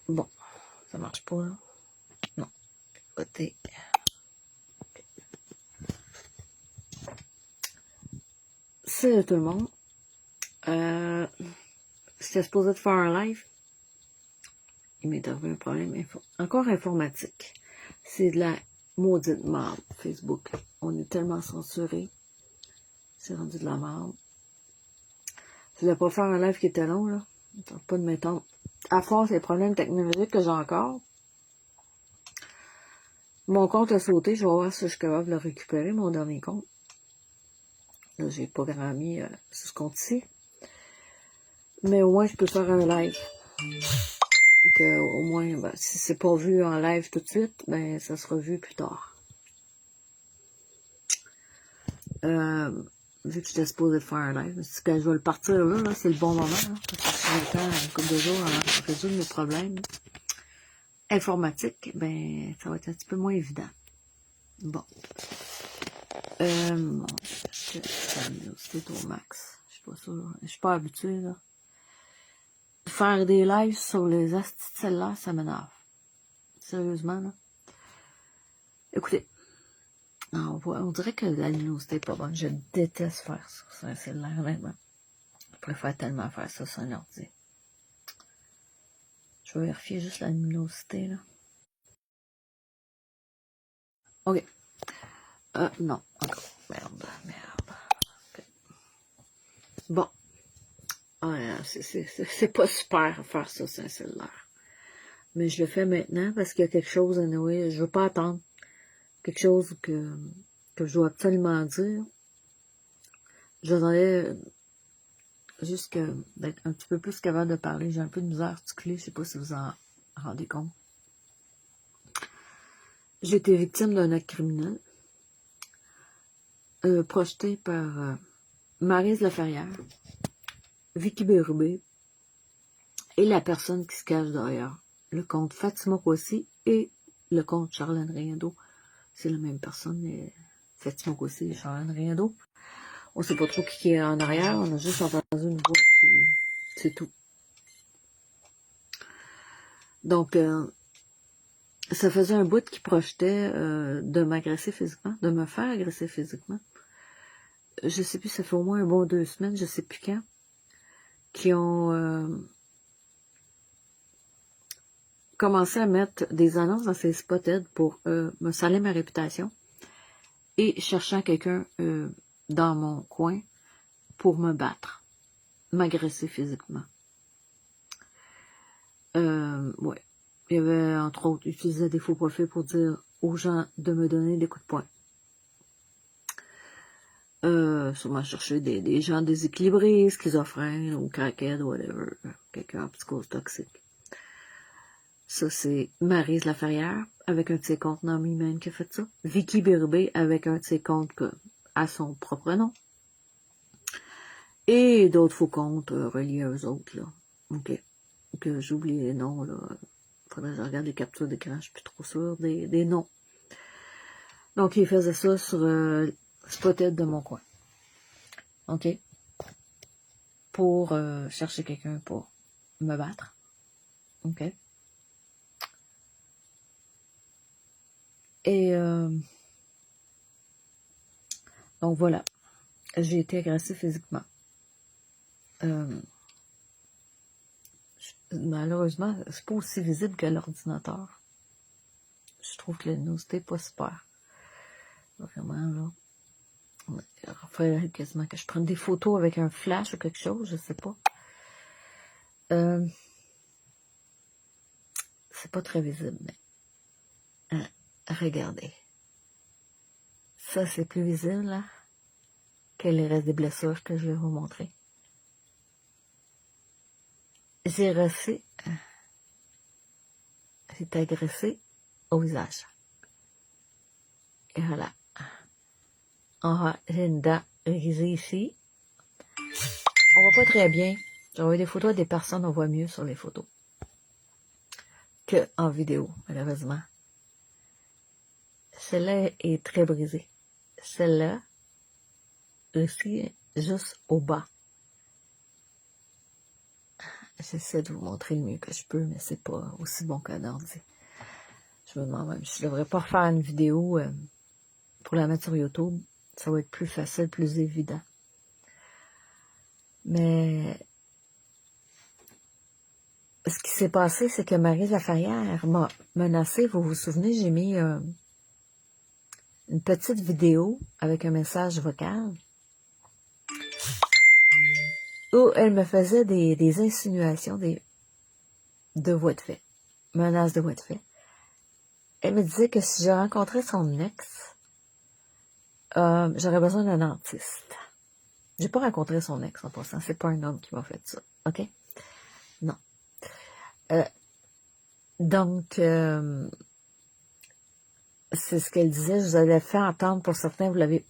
Bon, ça marche pas, là. Non. Côté. Salut tout le monde. C'était supposé de faire un live. Il m'est arrivé un problème encore informatique. C'est de la maudite merde, Facebook. On est tellement censuré. C'est rendu de la merde. Je voulais pas faire un live qui était long, là. Pas de m'étendre. À force des problèmes technologiques que j'ai encore, mon compte a sauté. Je vais voir si je suis capable de le récupérer, mon dernier compte. Là, j'ai programmé sur ce compte-ci. Mais au moins, je peux faire un live. Que, au moins, ben, si c'est pas vu en live tout de suite, ben, ça sera vu plus tard. Vu que j'étais supposée faire un live, je me suis dit que je vais le partir là, c'est le bon moment, là, parce que si j'ai le temps, une couple de jours à résoudre mes problèmes informatiques, ben, ça va être un petit peu moins évident. Bon. Bon, c'est au max. Je suis pas sûre. Je suis pas habituée, là. Faire des lives sur les astis de celle-là, ça m'énerve. Sérieusement, là. Écoutez, on dirait que la luminosité est pas bonne. Je déteste faire ça sur un cellulaire, honnêtement. Je préfère tellement faire ça sur un ordi. Je vais vérifier juste la luminosité, là. OK. Non, encore. Merde. Okay. Bon. C'est pas super à faire ça sur un cellulaire. Mais je le fais maintenant parce qu'il y a quelque chose, anyway, je veux pas attendre. Quelque chose que je dois absolument dire. Je voudrais juste d'être un petit peu plus capable de parler. J'ai un peu de misère articulée, je sais pas si vous en rendez compte. J'ai été victime d'un acte criminel projeté par Maryse Laferrière, Vicky Bérubé et la personne qui se cache derrière le compte Fatima Kouassi et le compte Charlène Riendo. C'est la même personne, mais Fatima Kouassi et Charlène Riendo. On sait pas trop qui est en arrière, on a juste entendu une voix, puis c'est tout. Donc, ça faisait un bout qui projetait de m'agresser physiquement, de me faire agresser physiquement. Je sais plus, ça fait au moins un bon 2 semaines, je sais plus quand, qui ont commencé à mettre des annonces dans ces spotted pour me salir ma réputation et cherchant quelqu'un dans mon coin pour me battre, m'agresser physiquement. Ouais. Il y avait, entre autres, utilisé des faux profils pour dire aux gens de me donner des coups de poing. Sûrement chercher des gens déséquilibrés, schizophrènes, ou crackheads, whatever. Quelqu'un en psychose toxique. Ça, c'est Maryse Laferrière, avec un de ses comptes nommé même qui a fait ça. Vicky Bérubé, avec un de ses comptes à son propre nom. Et d'autres faux comptes reliés à eux autres, là. OK. Que j'oublie les noms, là. Faudrait que je regarde les captures d'écran, je suis plus trop sûre des noms. Donc, il faisait ça sur Spotted de mon coin. OK? Pour chercher quelqu'un pour me battre. OK? Et donc voilà. J'ai été agressée physiquement. Malheureusement, c'est pas aussi visible que l'ordinateur. Je trouve que la luminosité n'est pas super. Vraiment, là. Il faudrait quasiment que je prenne des photos avec un flash ou quelque chose, je sais pas. C'est pas très visible, mais regardez. Ça, c'est plus visible, là, que les restes des blessures que je vais vous montrer. J'ai agressé au visage. Et voilà. J'ai une dent grisée ici. On voit pas très bien. J'ai envoyé des photos à des personnes, on voit mieux sur les photos que en vidéo, malheureusement. Celle-là est très brisée. Celle-là, ici, juste au bas. J'essaie de vous montrer le mieux que je peux, mais c'est pas aussi bon qu'un ordi. Je me demande même si je devrais pas refaire une vidéo pour la mettre sur YouTube. Ça va être plus facile, plus évident. Mais ce qui s'est passé, c'est que Maryse Laferrière m'a menacé. Vous vous souvenez, j'ai mis une petite vidéo avec un message vocal où elle me faisait des insinuations de voies de fait, menaces de voies de fait. Elle me disait que si je rencontrais son ex, j'aurais besoin d'un dentiste. J'ai pas rencontré son ex en passant, c'est pas un homme qui m'a fait ça, ok? Non. Donc, c'est ce qu'elle disait, je vous avais fait entendre, pour certains, vous l'avez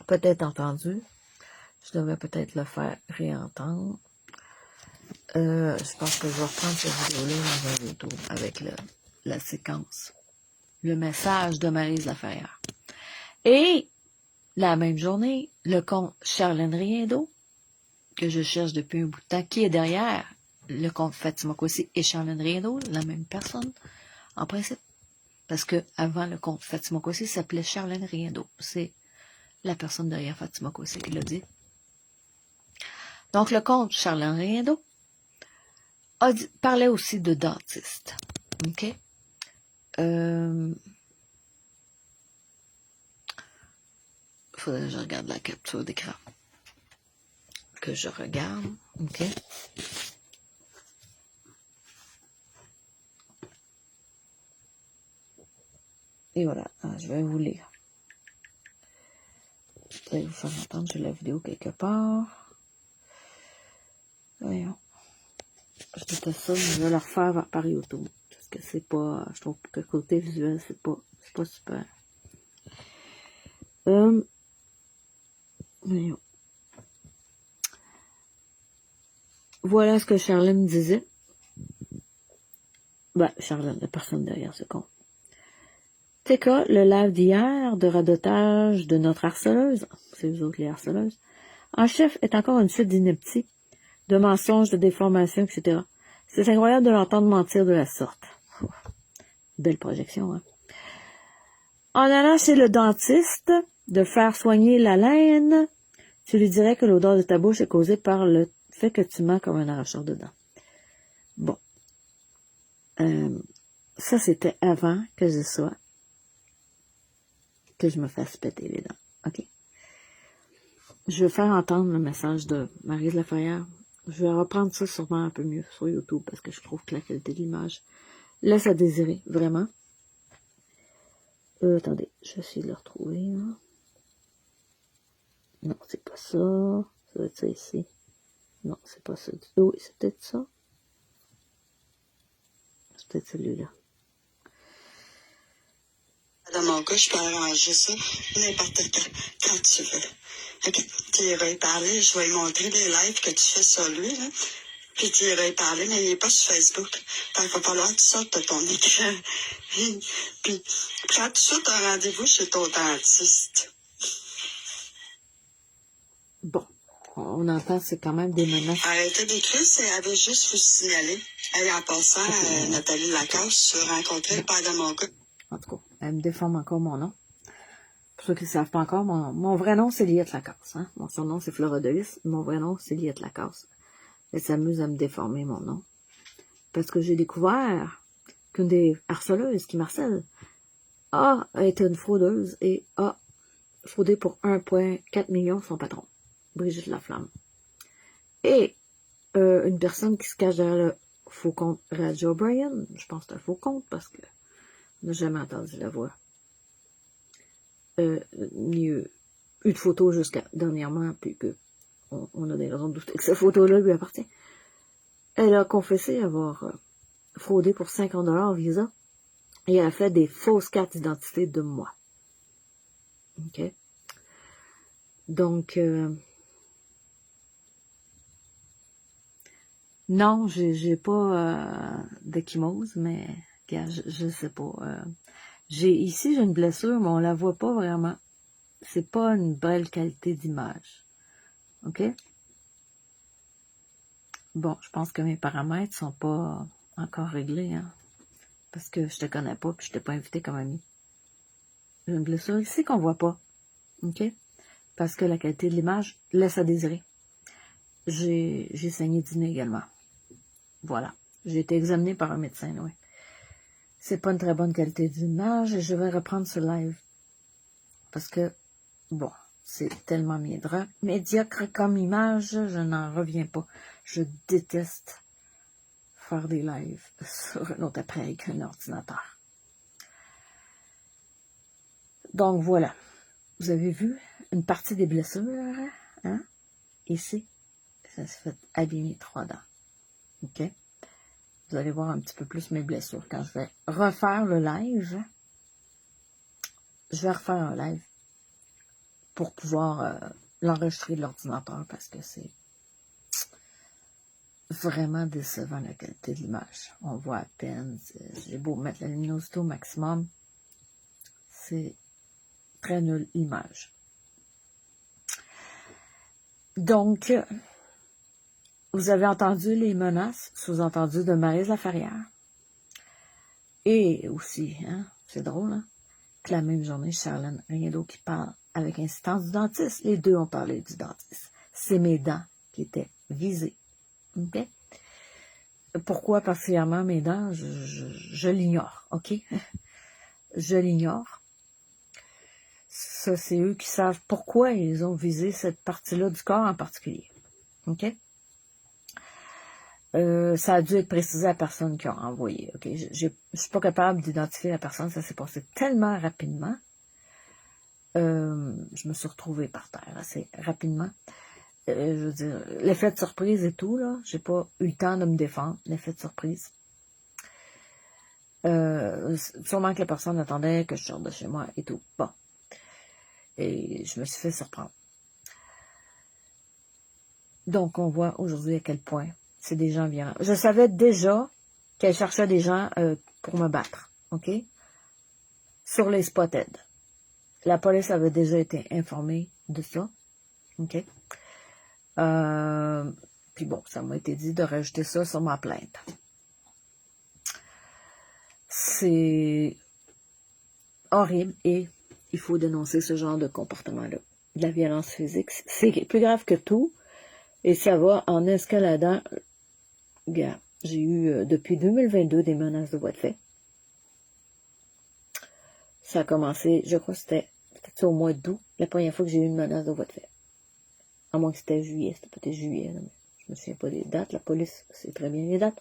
peut-être entendu. Je devrais peut-être le faire réentendre. Je pense que je vais reprendre cette vidéo-là dans un YouTube avec la séquence. Le message de Maryse Laferrière. Et, la même journée, le compte Charlène Riendo, que je cherche depuis un bout de temps, qui est derrière le compte Fatima Kossi et Charlène Riendo, la même personne, en principe. Parce que avant le compte Fatima Kossi s'appelait Charlène Riendo. C'est la personne derrière Fatima Kossi qui l'a dit. Donc, le compte Charlène Riendo parlait aussi de dentiste. OK? Faudrait que je regarde la capture d'écran. Que je regarde. OK? Et voilà, je vais vous lire. Je vais vous faire entendre, j'ai la vidéo quelque part. Voyons. Je déteste ça, mais je vais la refaire par YouTube. Parce que c'est pas, je trouve que côté visuel, c'est pas super. Voyons. Voilà ce que Charlène disait. Ben, Charlène, la personne derrière ce compte. TK, le live d'hier de radotage de notre harceleuse, c'est vous autres les harceleuses, en chef est encore une suite d'inepties, de mensonges, de déformations, etc. C'est incroyable de l'entendre mentir de la sorte. Belle projection, hein? En allant chez le dentiste, de faire soigner la laine, tu lui dirais que l'odeur de ta bouche est causée par le fait que tu mens comme un arracheur de dents. Bon. Ça, c'était avant que je sois, que je me fasse péter les dents. OK? Je vais faire entendre le message de Maryse Laferrière. Je vais reprendre ça sûrement un peu mieux sur YouTube parce que je trouve que la qualité de l'image laisse à désirer, vraiment. Attendez, je vais essayer de le retrouver. Là. Non, c'est pas ça. Ça doit être ça ici. Non, c'est pas ça du tout. Oui, c'est peut-être ça. C'est peut-être celui-là. Dans mon cas, je peux arranger ça n'importe quand tu veux. Ok, tu iras y parler, je vais lui montrer les lives que tu fais sur lui, là. Puis tu iras y parler, mais il n'est pas sur Facebook. Fait qu'il va falloir que tu sortes de ton écran. Puis prends tout de suite un rendez-vous chez ton dentiste. Bon, on entend, c'est quand même des menaces. Arrêtez d'écrire, elle avait juste vous signaler. Elle, en passant, Nathalie Lacasse, tu rencontrais le père de mon gars. En tout cas, elle me déforme encore mon nom. Pour ceux qui ne savent pas encore, mon vrai nom, c'est Liette Lacasse. Hein? Mon surnom, c'est Floredelis. Mon vrai nom, c'est Liette Lacasse. Elle s'amuse à me déformer mon nom. Parce que j'ai découvert qu'une des harceleuses qui m'harcèle a été une fraudeuse et a fraudé pour 1,4 million son patron, Brigitte Laflamme. Et une personne qui se cache derrière le faux compte Radio O'Brien, je pense que c'est un faux compte parce que on n'a jamais entendu la voix. Ni eu de photo jusqu'à dernièrement, puis que on a des raisons de douter que cette photo-là lui appartient. Elle a confessé avoir fraudé pour 50$ Visa et elle a fait des fausses cartes d'identité de moi. OK? Donc, non, j'ai pas d'échymose, mais je sais pas. Ici, j'ai une blessure, mais on la voit pas vraiment. C'est pas une belle qualité d'image. OK? Bon, je pense que mes paramètres sont pas encore réglés, hein. Parce que je te connais pas, puis je t'ai pas invité comme ami. J'ai une blessure ici qu'on voit pas. OK? Parce que la qualité de l'image laisse à désirer. J'ai saigné du nez également. Voilà. J'ai été examinée par un médecin, oui. C'est pas une très bonne qualité d'image et je vais reprendre ce live. Parce que, bon, c'est tellement médiocre comme image, je n'en reviens pas. Je déteste faire des lives sur un autre appareil qu'un ordinateur. Donc voilà. Vous avez vu une partie des blessures, hein? Ici, ça se fait abîmer 3 dents. OK? Vous allez voir un petit peu plus mes blessures. Quand je vais refaire le live, je vais refaire un live pour pouvoir l'enregistrer de l'ordinateur parce que c'est vraiment décevant la qualité de l'image. On voit à peine. J'ai beau mettre la luminosité au maximum. C'est très nul l'image. Donc, vous avez entendu les menaces sous-entendues de Maryse Laferrière. Et aussi, hein, c'est drôle, hein, que la même journée, Charlène Riendo qui parle avec insistance du dentiste. Les deux ont parlé du dentiste. C'est mes dents qui étaient visées. OK? Pourquoi particulièrement mes dents? Je l'ignore, OK? Je l'ignore. Ça, c'est eux qui savent pourquoi ils ont visé cette partie-là du corps en particulier. OK? Ça a dû être précisé à la personne qui a envoyé. OK? Je suis pas capable d'identifier la personne. Ça s'est passé tellement rapidement. Je me suis retrouvée par terre assez rapidement. Je veux dire, l'effet de surprise et tout, là, j'ai pas eu le temps de me défendre, l'effet de surprise. Sûrement que la personne attendait que je sorte de chez moi et tout. Bon. Et je me suis fait surprendre. Donc, on voit aujourd'hui à quel point c'est des gens violents. Je savais déjà qu'elle cherchait des gens pour me battre, OK? Sur les spotted. La police avait déjà été informée de ça, OK? Puis bon, ça m'a été dit de rajouter ça sur ma plainte. C'est horrible et il faut dénoncer ce genre de comportement-là. De la violence physique, c'est plus grave que tout et ça va en escaladant. Regarde, j'ai eu depuis 2022 des menaces de voie de fait. Ça a commencé, je crois que c'était peut-être au mois d'août, la première fois que j'ai eu une menace de voie de fait. À moins que c'était juillet, c'était peut-être juillet, là, mais je me souviens pas des dates. La police sait très bien les dates.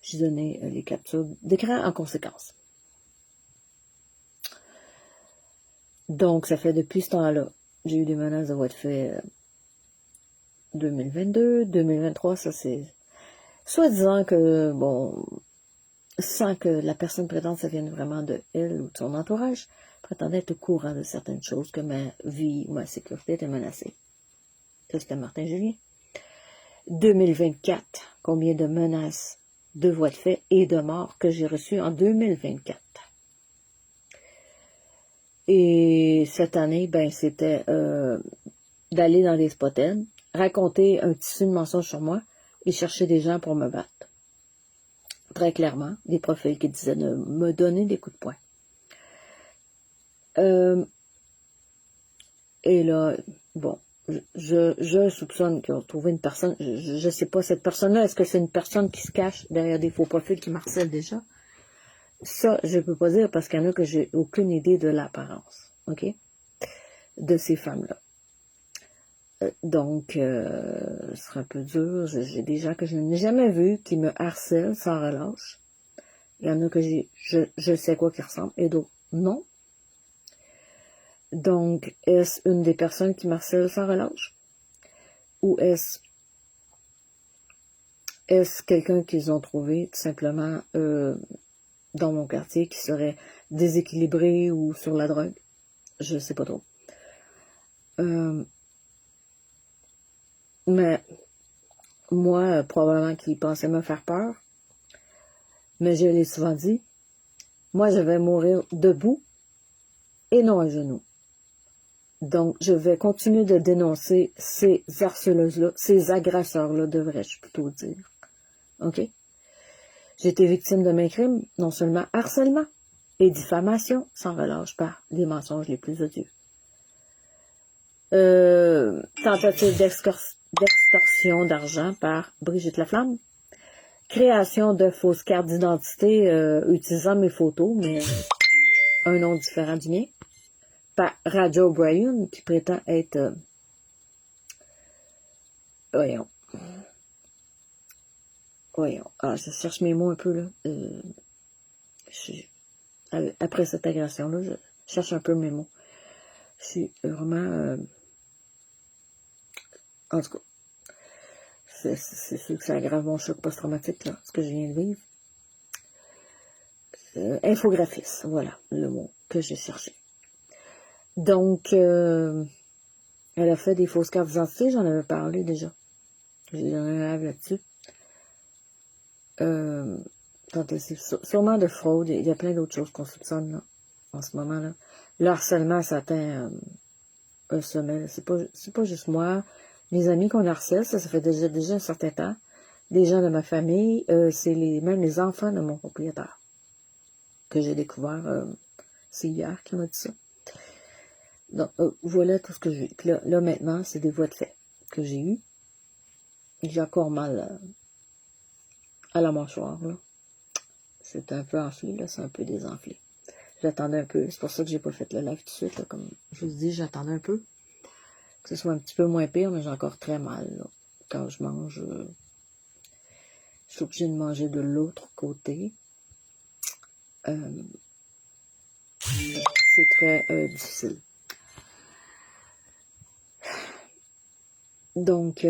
J'ai donné les captures d'écran en conséquence. Donc, ça fait depuis ce temps-là, j'ai eu des menaces de voie de fait 2022, 2023, ça c'est... Soi-disant que, bon, sans que la personne prétende ça vienne vraiment de elle ou de son entourage, prétendait être au courant de certaines choses, que ma vie ou ma sécurité était menacée. Ça, c'était Martin Julien. 2024, combien de menaces de voies de fait et de mort que j'ai reçues en 2024. Et cette année, ben, c'était d'aller dans les spotted, raconter un tissu de mensonges sur moi et chercher des gens pour me battre. Très clairement, des profils qui disaient de me donner des coups de poing. Et là, bon, je soupçonne qu'ils ont trouvé une personne, je sais pas, cette personne-là, est-ce que c'est une personne qui se cache derrière des faux profils qui m'harcèlent déjà? Ça, je peux pas dire parce qu'il y en a que j'ai aucune idée de l'apparence, OK? De ces femmes-là. Donc, ce serait un peu dur. J'ai des gens que je n'ai jamais vus qui me harcèlent sans relâche. Il y en a que je sais quoi qu'ils ressemblent et d'autres non. Donc, est-ce une des personnes qui m'harcèlent sans relâche? Ou est-ce quelqu'un qu'ils ont trouvé tout simplement dans mon quartier qui serait déséquilibré ou sur la drogue? Je sais pas trop. Mais moi, probablement qu'ils pensaient me faire peur. Mais je l'ai souvent dit, moi je vais mourir debout et non à genoux. Donc, je vais continuer de dénoncer ces harceleuses-là, ces agresseurs-là, devrais-je plutôt dire. OK? J'ai été victime de mes crimes, non seulement harcèlement et diffamation, sans relâche par les mensonges les plus odieux. Tentative d'extorsion d'argent par Brigitte Laflamme. Création de fausses cartes d'identité utilisant mes photos, mais un nom différent du mien. Par Radio O'Brien, qui prétend être... voyons. Ah, je cherche mes mots un peu, là. Après cette agression-là, je cherche un peu mes mots. Je suis vraiment... en tout cas, c'est sûr que ça aggrave mon choc post-traumatique, là, ce que je viens de vivre. Infographiste, voilà le mot que j'ai cherché. Donc, elle a fait des fausses cartes d'identité, j'en avais parlé déjà. J'ai donné un live là-dessus. Sûrement de fraude, il y a plein d'autres choses qu'on soupçonne là, en ce moment-là. Le harcèlement, ça atteint un sommet. C'est pas juste moi. Mes amis qu'on harcèle, ça fait déjà un certain temps. Des gens de ma famille, c'est même les enfants de mon propriétaire que j'ai découvert. C'est hier qu'il m'a dit ça. Donc, voilà tout ce que j'ai. Puis là, maintenant, c'est des voies de fait que j'ai eues. J'ai encore mal à la mâchoire, là. C'est un peu enflé, là. C'est un peu désenflé. J'attendais un peu. C'est pour ça que j'ai pas fait le live tout de suite, là. Comme je vous dis, j'attendais un peu. Que ce soit un petit peu moins pire, mais j'ai encore très mal, là. Quand je mange, je suis obligée de manger de l'autre côté. C'est très difficile. Donc,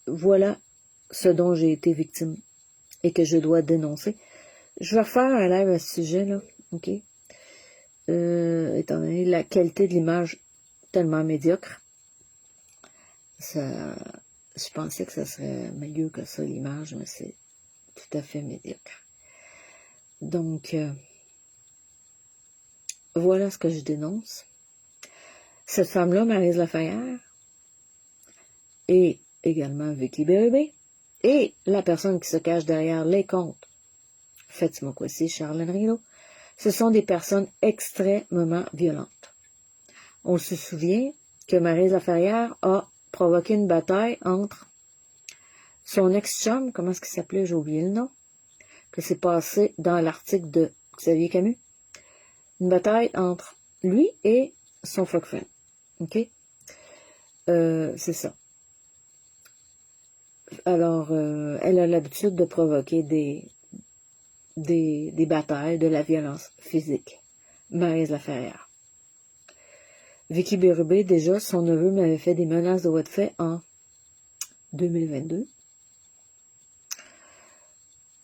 voilà ce dont j'ai été victime et que je dois dénoncer. Je vais refaire un live à ce sujet, là, OK? Étant donné la qualité de l'image tellement médiocre, je pensais que ça serait mieux que ça, l'image, mais c'est tout à fait médiocre. Donc, voilà ce que je dénonce. Cette femme-là, Maryse Lafayette, et également Vicky Bérubé, et la personne qui se cache derrière les comptes, Fatima Kwesi, Charlène Rideau, ce sont des personnes extrêmement violentes. On se souvient que Maryse Lafayette a provoqué une bataille entre son ex-chum, comment est-ce qu'il s'appelait, j'ai oublié le nom, que c'est passé dans l'article de Xavier Camus, une bataille entre lui et son fuck friend. OK? C'est ça. Alors, elle a l'habitude de provoquer des batailles, de la violence physique. Maryse Lafayette. Vicky Bérubé, déjà, son neveu m'avait fait des menaces de voie de fait en 2022.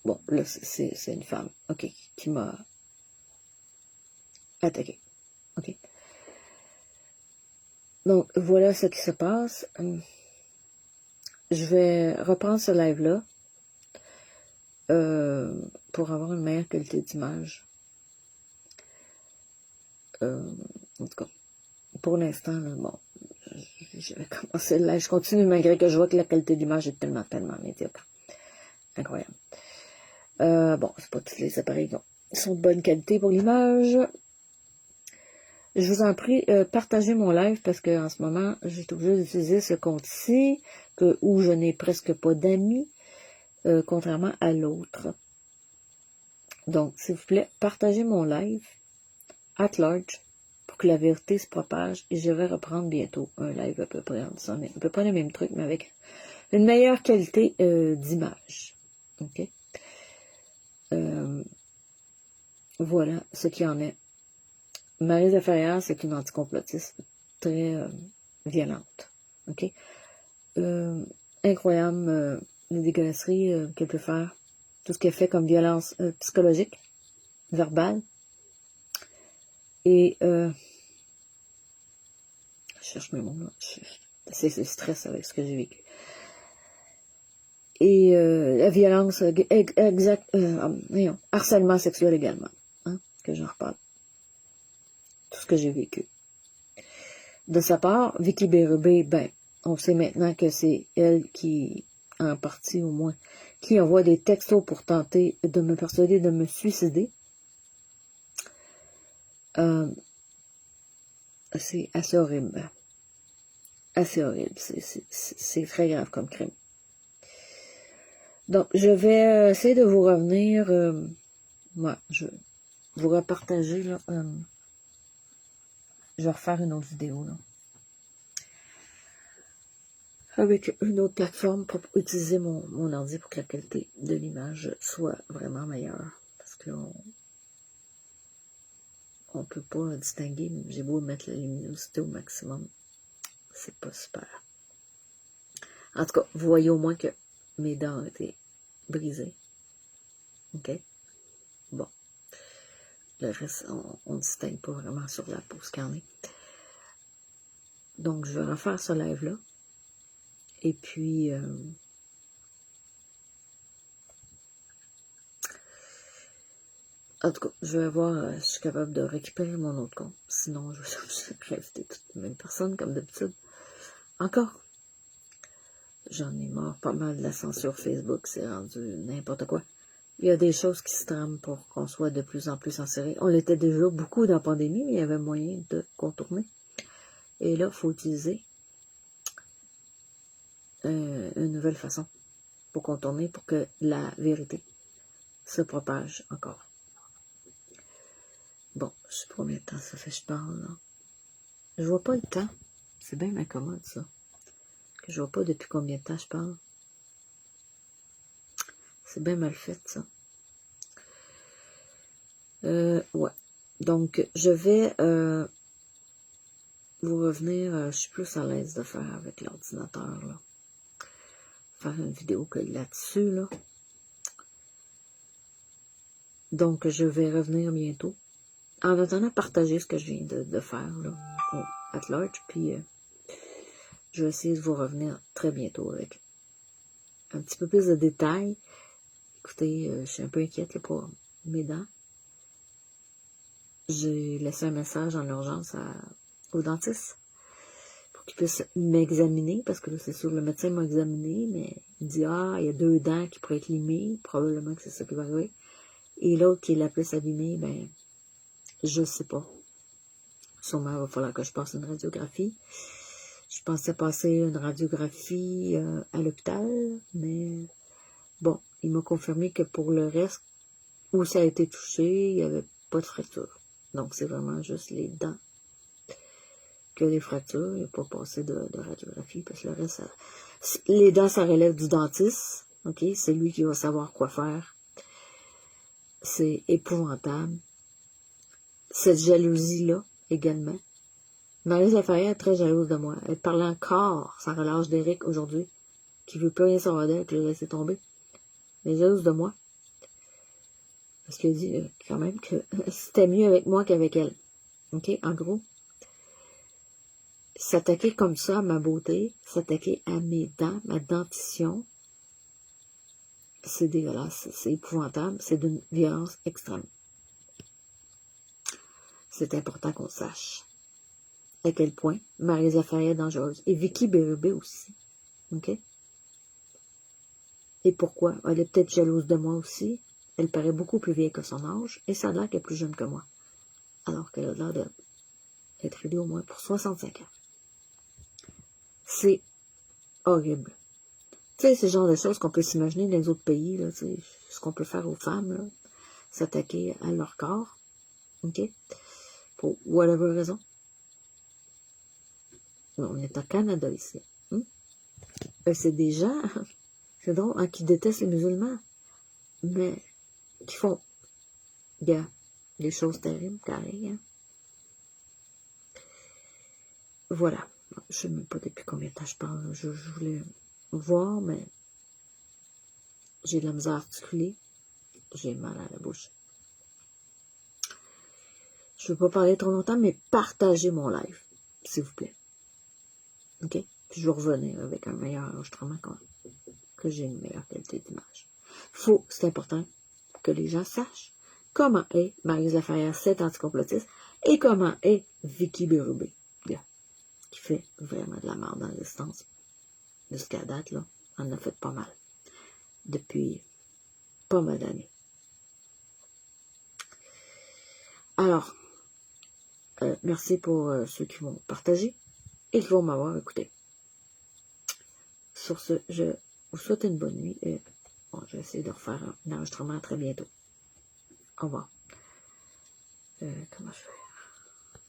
Bon, là, c'est une femme, OK, qui m'a attaqué. OK. Donc, voilà ce qui se passe. Je vais reprendre ce live-là pour avoir une meilleure qualité d'image. En tout cas, pour l'instant, bon, je vais commencer le live. Je continue malgré que je vois que la qualité d'image est tellement médiocre. Incroyable. Bon, c'est pas tous les appareils qui sont de bonne qualité pour l'image. Je vous en prie, partagez mon live parce qu'en ce moment, j'ai obligé d'utiliser ce compte-ci où je n'ai presque pas d'amis, contrairement à l'autre. Donc, s'il vous plaît, partagez mon live at large pour que la vérité se propage et je vais reprendre bientôt un live à peu près en disant à peu près le même truc, mais avec une meilleure qualité d'image. OK? Voilà ce qu'il en est. Maryse Lafayette, c'est une anticomplotiste très violente. OK? Incroyable les dégueulasseries qu'elle peut faire. Tout ce qu'elle fait comme violence psychologique, verbale. Et je cherche mes mots là. C'est stress avec ce que j'ai vécu. Et la violence harcèlement sexuel également. Hein, que j'en reparle. Tout ce que j'ai vécu. De sa part, Vicky Bérubé, ben, on sait maintenant que c'est elle qui, en partie au moins, qui envoie des textos pour tenter de me persuader de me suicider. C'est assez horrible. Assez horrible. C'est très grave comme crime. Donc, je vais essayer de vous revenir. Moi, je vais vous repartager, là. Je vais refaire une autre vidéo, là. Avec une autre plateforme pour utiliser mon ordi pour que la qualité de l'image soit vraiment meilleure. Parce que là, on peut pas distinguer. J'ai beau mettre la luminosité au maximum. C'est pas super. En tout cas, vous voyez au moins que mes dents ont été brisées. OK? Bon. Le reste, on ne distingue pas vraiment sur la peau ce qu'il y en est. Donc, je vais refaire ce live-là. Et puis, en tout cas, je vais voir si je suis capable de récupérer mon autre compte. Sinon, je vais rester toute la même personne, comme d'habitude. Encore. J'en ai marre pas mal de la censure Facebook. C'est rendu n'importe quoi. Il y a des choses qui se trament pour qu'on soit de plus en plus censuré. On l'était déjà beaucoup dans la pandémie, mais il y avait moyen de contourner. Et là, il faut utiliser une nouvelle façon pour contourner, pour que la vérité se propage encore. Bon, je sais pas combien de temps ça fait que je parle, là. Je vois pas le temps. C'est bien ma commode, ça. Que je vois pas depuis combien de temps je parle. C'est bien mal fait, ça. Ouais. Donc, je vais vous revenir. Je suis plus à l'aise de faire avec l'ordinateur, là. Faire une vidéo que là-dessus, là. Donc, je vais revenir bientôt. En attendant, partager ce que je viens de faire, là, at large, puis je vais essayer de vous revenir très bientôt avec un petit peu plus de détails. Écoutez, je suis un peu inquiète là, pour mes dents. J'ai laissé un message en urgence au dentiste pour qu'il puisse m'examiner, parce que là, c'est sûr, le médecin m'a examiné, mais il dit, il y a 2 dents qui pourraient être limées, probablement que c'est ça qui va arriver. Et l'autre qui est la plus abîmée, ben, je sais pas. Sûrement, il va falloir que je passe une radiographie. Je pensais passer une radiographie à l'hôpital, mais bon, il m'a confirmé que pour le reste, où ça a été touché, il n'y avait pas de fracture. Donc, c'est vraiment juste les dents que les fractures. Il n'y a pas passé de radiographie, parce que le reste, les dents, ça relève du dentiste. OK? C'est lui qui va savoir quoi faire. C'est épouvantable. Cette jalousie-là, également. Marie Lafayette est très jalouse de moi. Elle parlait encore, sans relâche d'Éric aujourd'hui, qui veut plus rien savoir d'elle, qui l'a laissé tomber. Elle est jalouse de moi. Parce qu'elle dit quand même que c'était mieux avec moi qu'avec elle. OK? En gros, s'attaquer comme ça à ma beauté, s'attaquer à mes dents, ma dentition, c'est dégueulasse, c'est épouvantable, c'est d'une violence extrême. C'est important qu'on sache à quel point Marie Lafayette est dangereuse. Et Vicky Bérubé aussi. OK? Et pourquoi? Elle est peut-être jalouse de moi aussi. Elle paraît beaucoup plus vieille que son âge, et ça a l'air qu'elle est plus jeune que moi. Alors qu'elle a l'air d'être élue au moins pour 65 ans. C'est horrible. Tu sais, c'est le genre de choses qu'on peut s'imaginer dans les autres pays, là, tu sais, ce qu'on peut faire aux femmes, là, s'attaquer à leur corps, OK? Pour whatever raison. On est au Canada ici. C'est des gens, c'est drôle, hein, qui détestent les musulmans, mais qui font, des choses terribles, pareil, hein. Voilà. Je ne sais même pas depuis combien de temps je parle. Je voulais voir, mais j'ai de la misère à articuler. J'ai mal à la bouche. Je ne veux pas parler trop longtemps, mais partagez mon live, s'il vous plaît. OK? Puis je vais revenir avec un meilleur enregistrement que j'ai une meilleure qualité d'image. C'est important que les gens sachent comment est Marie Lafayette, cette anticomplotiste, et comment est Vicky Bérubé. qui fait vraiment de la merde dans l'existence. Jusqu'à date, là, on en a fait pas mal. Depuis pas mal d'années. Alors, merci pour ceux qui vont partager et qui vont m'avoir écouté. Sur ce, je vous souhaite une bonne nuit et bon, je vais essayer de refaire un enregistrement très bientôt. Au revoir. Comment je fais?